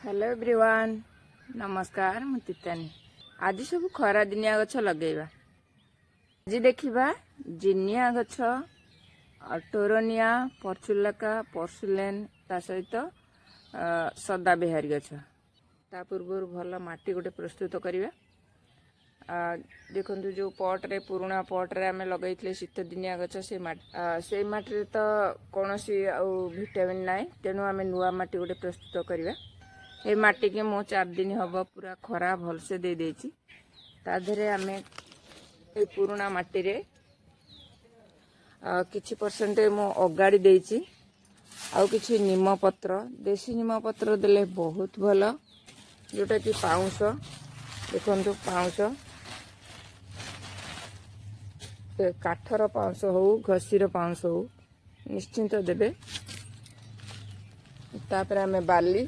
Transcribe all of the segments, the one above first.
Hello everyone नमस्कार मु तितानी आज सब खरा दिनिया गछ लगेबा आज देखिबा जिनिया गछ टोरनिया परचुलका परसुलेन ता सहित सदा बिहारी गछ ता पूर्व भल माटी गोटे प्रस्तुत करिबा देखो जो पट रे पुराना पट रे आमे लगैथिले शीत दिनिया गछ से माटी रे तो कोनोसी विटामिन नाइ तेनु आमे नुआ माटी गोटे प्रस्तुत करिबा ए माटी के मो 4 दिन हम पूरा खरा भलसे दे देछि ताधरे आमे ए पुराना माटी रे किछि परसेंट मो अगाड़ी देछि आउ किछि निम पत्र देसी निम पत्र देले बहुत भलो जोटा कि पाउंस देखंतु पाउंस काठर पाउंस हो घसीर पाउंस हो निश्चिंत देबे तापर आमे बाली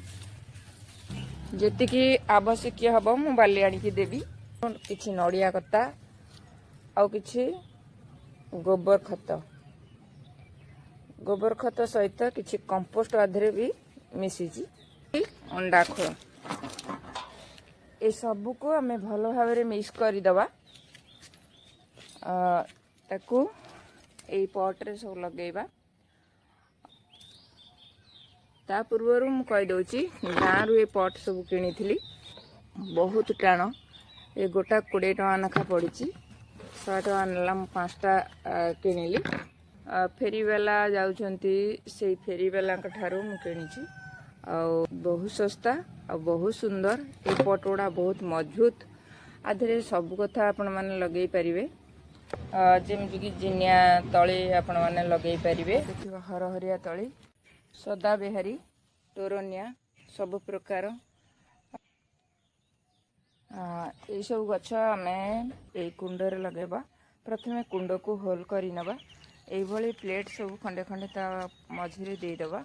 जेतिकी आवश्यक हम मु बाली आनिकी देवी किछि नड़िया कता आउ किछि गोबर खत सहित किछि कंपोस्ट आधरे भी मिसी अंडा खोल ए सब को आमे भलो भाबरे मिक्स करि दबा ताकू ए पॉट रे सब लगेबा ता पूर्वर मु कहि दउची गाँ रु ए पट सब किनी बहुत टाण ए गोटा 20 टका नाखा पड़ी 100 टका नाला 5टा किनिली फेरी वाला जाउछंती से फेरी वाला ठारू मु किनी बहुत सस्ता और बहुत सुंदर ए पट गुड़ा बहुत मजबूत आधे सब कथा आपण माने लगेई परिवे जेमि कि जिनिया तळी आपण माने लगेई परिवे देखिबा हरहरिया तळी सदा बिहारी टोरनिया सब प्रकार ये सब गछ आमे ए कुंड रे लगेबा प्रथमे कुंड को होल करी नबा ए भली प्लेट सब खंडे खंडे ता मझिरे दे दबा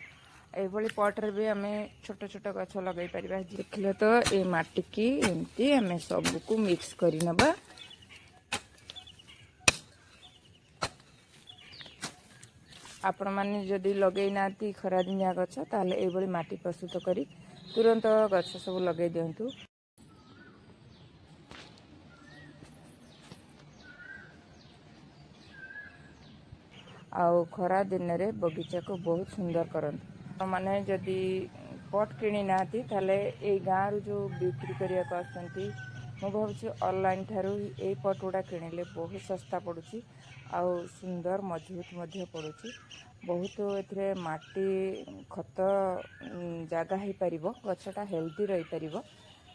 ए भली पॉट रे भी आमे छोट छोट गछ लगेई परिबा देखले तो ए माटी की एमती आमे सब को मिक्स करी नबा आपण माने जदि लगेई नाती खरा दिनिया गछ ताले ए भली माटी प्रस्तुत करी तुरंत गछ सब लगे दियंतु आउ खरा दिन रे बगीचा को बहुत सुंदर करंत माने जदि पट किनी नाती ताले ए गाँ रु जो बिक्री करिया को आसंती मु भावछि ऑनलाइन थारु ए पट गुड़ा किनिले बहुत सस्ता पड़ुछि आउ सुंदर मजबूत मध्य पड़ुछि बहुत एथरे माटी खत जगह है परिबो गछटा हेल्दी रही परिबो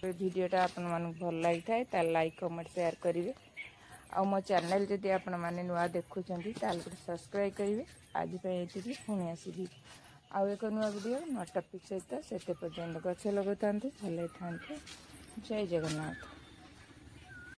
वीडियोटा आपण मानु भल लागि थाए ता लाइक कमेंट शेयर करिवे आ मो चैनल जदि आपण माने नुआ देखुचंती ताल सब्सक्राइब करिवे आज पे एतिकी पुणी आसीबी आ एक नुआ वीडियो नुआ टॉपिक सहित सेते पर्यंत गछ लगतांतु भले थांतु जय जगन्नाथ।